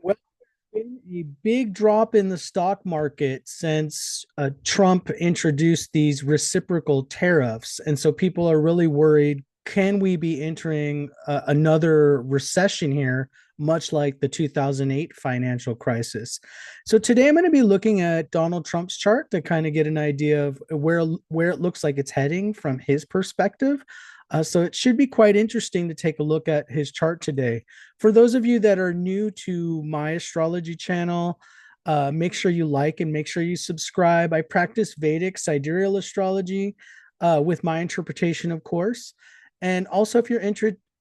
Well, there's been a big drop in the stock market since Trump introduced these reciprocal tariffs. And so people are really worried, can we be entering another recession here, much like the 2008 financial crisis? So today I'm going to be looking at Donald Trump's chart to kind of get an idea of where it looks like it's heading from his perspective. So it should be quite interesting to take a look at his chart today. For those of you that are new to my astrology channel, make sure you like and make sure you subscribe. I practice Vedic sidereal astrology with my interpretation, of course. And also, if you're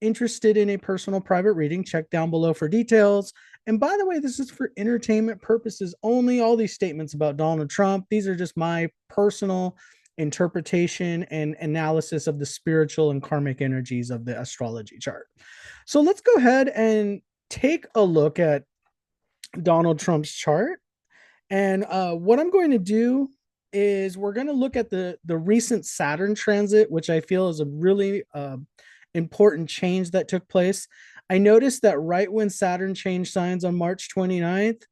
interested in a personal private reading, check down below for details. And by the way, this is for entertainment purposes only. All these statements about Donald Trump, these are just my personal interpretation and analysis of the spiritual and karmic energies of the astrology chart. So let's go ahead and take a look at Donald Trump's chart. And what I'm going to do is we're going to look at the recent Saturn transit, which I feel is a really important change that took place. I noticed that right when Saturn changed signs on March 29th,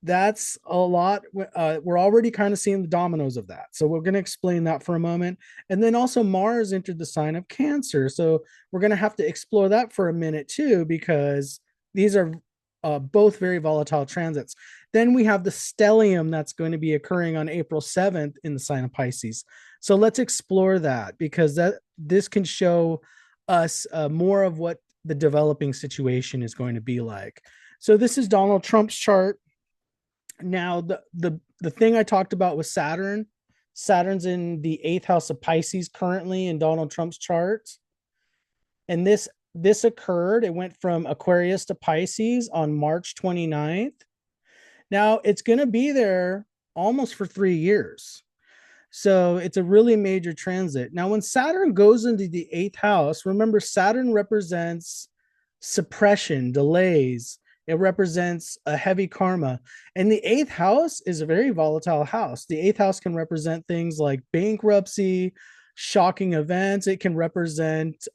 that's a lot. We're already kind of seeing the dominoes of that. So we're going to explain that for a moment. And then also Mars entered the sign of Cancer. So we're going to have to explore that for a minute too, because these are both very volatile transits. Then we have the stellium that's going to be occurring on April 7th in the sign of Pisces. So let's explore that because this can show us more of what the developing situation is going to be like. So this is Donald Trump's chart. Now, the thing I talked about with Saturn, Saturn's in the eighth house of Pisces currently in Donald Trump's chart, and this occurred. It went from Aquarius to Pisces on March 29th. Now it's going to be there almost for 3 years. So it's a really major transit. Now, when Saturn goes into the eighth house, remember Saturn represents suppression, delays. It represents a heavy karma. And the eighth house is a very volatile house. The eighth house can represent things like bankruptcy, shocking events. It can represent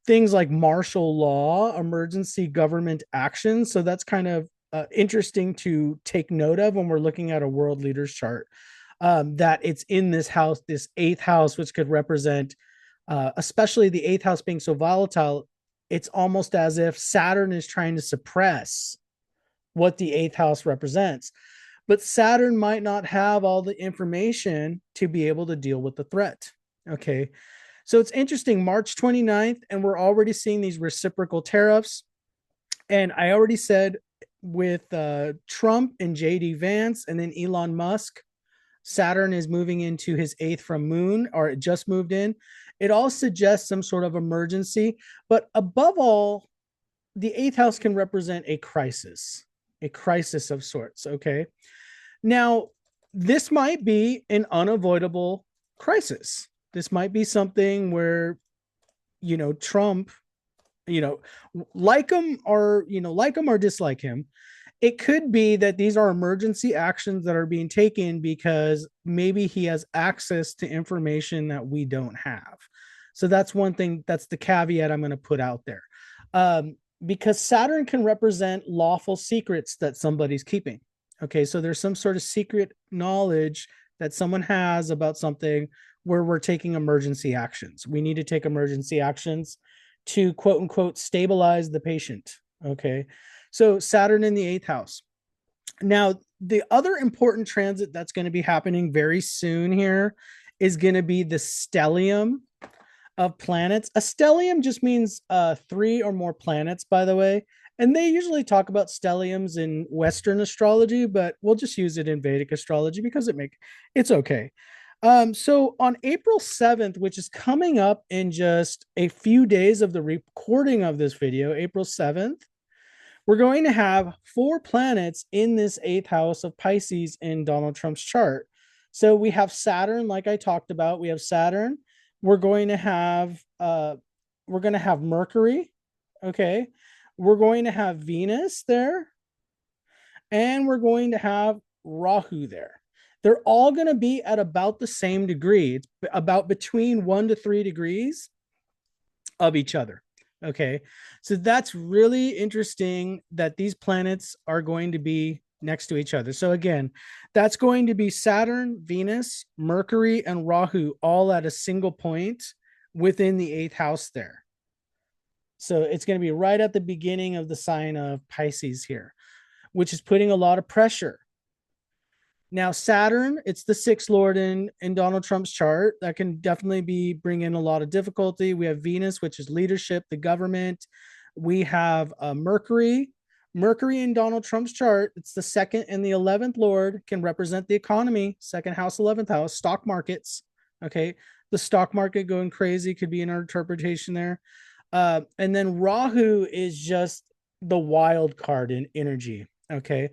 things like martial law, emergency government action. So that's kind of interesting to take note of when we're looking at a world leaders chart. That it's in this house, this eighth house, which could represent, especially the eighth house being so volatile, it's almost as if Saturn is trying to suppress what the eighth house represents. But Saturn might not have all the information to be able to deal with the threat. Okay. So it's interesting, March 29th, and we're already seeing these reciprocal tariffs. And I already said with Trump and JD Vance and then Elon Musk, Saturn is moving into his eighth from Moon, or it just moved in. It all suggests some sort of emergency. But above all, the eighth house can represent a crisis of sorts. Okay. Now, this might be an unavoidable crisis. This might be something where, Trump, you know, like him or dislike him, it could be that these are emergency actions that are being taken because maybe he has access to information that we don't have. So that's one thing, that's the caveat I'm going to put out there. Because Saturn can represent lawful secrets that somebody's keeping. Okay, so there's some sort of secret knowledge that someone has about something where we're taking emergency actions. We need to take emergency actions to quote unquote stabilize the patient. Okay, so Saturn in the eighth house. Now, the other important transit that's going to be happening very soon here is going to be the stellium of planets. A stellium just means three or more planets, by the way. And they usually talk about stelliums in Western astrology, but we'll just use it in Vedic astrology because it's okay. So on April 7th, which is coming up in just a few days of the recording of this video, April 7th, we're going to have four planets in this eighth house of Pisces in Donald Trump's chart. So we have Saturn, like I talked about. We have Saturn. We're going to have Mercury. Okay. We're going to have Venus there. And we're going to have Rahu there. They're all going to be at about the same degree. It's about between 1 to 3 degrees of each other. Okay. So that's really interesting that these planets are going to be next to each other. So again, that's going to be Saturn, Venus, Mercury, and Rahu all at a single point within the eighth house there. So it's going to be right at the beginning of the sign of Pisces here, which is putting a lot of pressure. Now, Saturn, it's the sixth lord in Donald Trump's chart. That can definitely be bring in a lot of difficulty. We have Venus, which is leadership, the government. We have Mercury. Mercury in Donald Trump's chart, it's the second and the 11th lord, can represent the economy, second house, 11th house, stock markets. Okay. The stock market going crazy could be an interpretation there. And then Rahu is just the wild card in energy. Okay.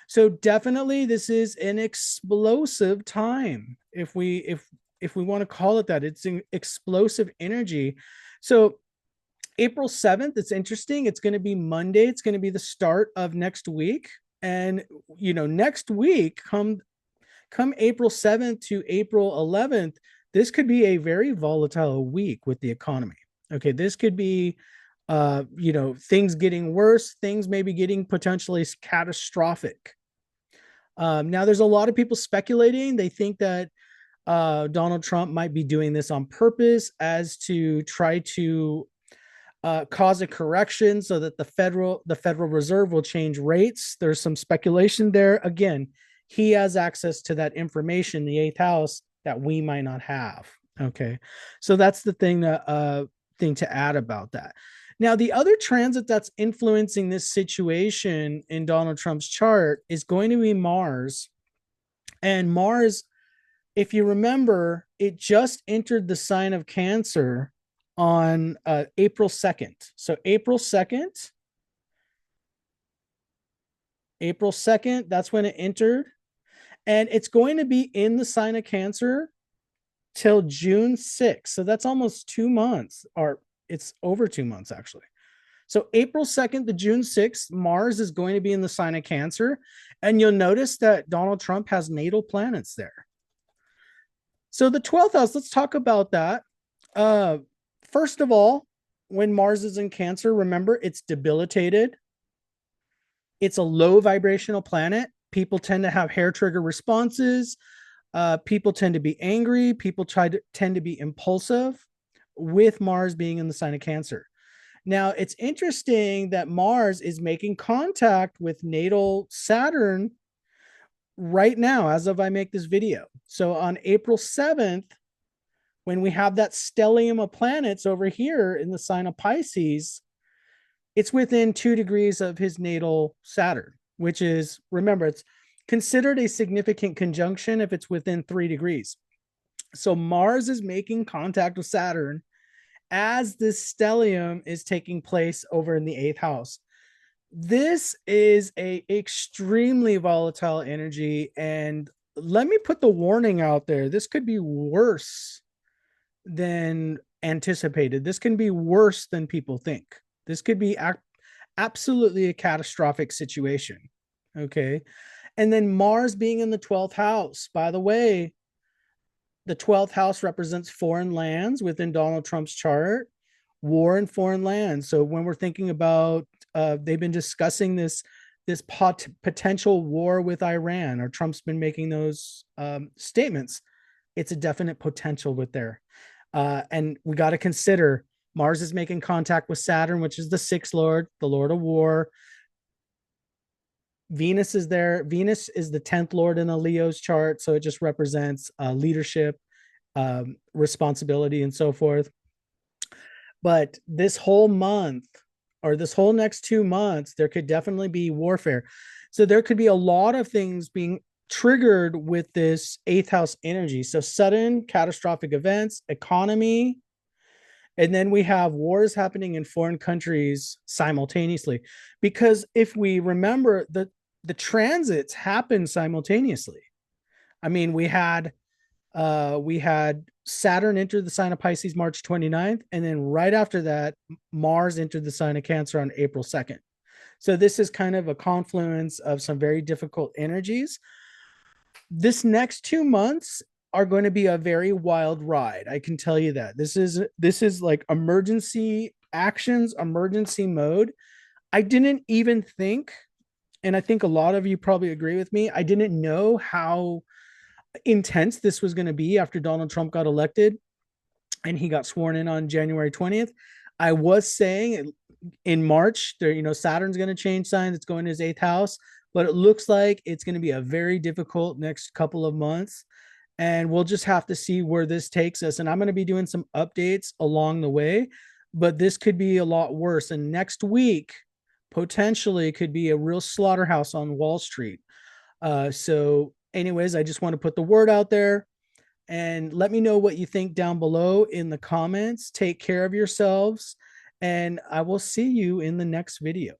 So definitely this is an explosive time. If we want to call it that, it's an explosive energy. So April 7th, it's interesting. It's going to be Monday. It's going to be the start of next week. And next week, come April 7th to April 11th, this could be a very volatile week with the economy. Okay, this could be things getting worse, things maybe getting potentially catastrophic. Now, there's a lot of people speculating. They think that Donald Trump might be doing this on purpose as to try to cause a correction so that the Federal Reserve will change rates. There's some speculation there. Again, he has access to that information, the eighth house, that we might not have. Okay, so that's the thing to add about that. Now, the other transit that's influencing this situation in Donald Trump's chart is going to be Mars. And Mars, if you remember, it just entered the sign of Cancer on April 2nd. So April 2nd, that's when it entered. And it's going to be in the sign of Cancer till June 6th. So that's almost 2 months, or it's over 2 months actually. So April 2nd to June 6th, Mars is going to be in the sign of Cancer. And you'll notice that Donald Trump has natal planets there. So the 12th house, let's talk about that. Uh, First of all, when Mars is in Cancer, remember it's debilitated. It's a low vibrational planet. People tend to have hair trigger responses. People tend to be angry. People tend to be impulsive with Mars being in the sign of Cancer. Now, it's interesting that Mars is making contact with natal Saturn right now, as of I make this video. So on April 7th, when we have that stellium of planets over here in the sign of Pisces, it's within 2 degrees of his natal Saturn, which is, remember, it's considered a significant conjunction if it's within 3 degrees. So Mars is making contact with Saturn as this stellium is taking place over in the eighth house. This is a extremely volatile energy, and let me put the warning out there. This could be worse than anticipated. This can be worse than people think. This could be absolutely a catastrophic situation. Okay. And then Mars being in the 12th house, by the way, the 12th house represents foreign lands within Donald Trump's chart, war in foreign lands. So when we're thinking about, they've been discussing this potential war with Iran, or Trump's been making those statements. It's a definite potential with there. And we got to consider Mars is making contact with Saturn, which is the sixth lord, the lord of war. Venus is there. Venus is the 10th lord in a Leo's chart. So it just represents leadership, responsibility, and so forth. But this whole month, or this whole next 2 months, there could definitely be warfare. So there could be a lot of things being triggered with this eighth house energy. So sudden catastrophic events, economy, and then we have wars happening in foreign countries simultaneously. Because if we remember, the transits happen simultaneously. I mean, we had Saturn enter the sign of Pisces March 29th, and then right after that, Mars entered the sign of Cancer on April 2nd. So this is kind of a confluence of some very difficult energies. This next 2 months are going to be a very wild ride. I can tell you that. This is like emergency actions emergency mode. I didn't even think, and I think a lot of you probably agree with me, I didn't know how intense this was going to be after Donald Trump got elected and he got sworn in on January 20th. I was saying in March, there, Saturn's going to change signs. It's going to his eighth house, but it looks like it's going to be a very difficult next couple of months. And we'll just have to see where this takes us. And I'm going to be doing some updates along the way, but this could be a lot worse. And next week, potentially, could be a real slaughterhouse on Wall Street. Anyways, I just want to put the word out there and let me know what you think down below in the comments. Take care of yourselves, and I will see you in the next video.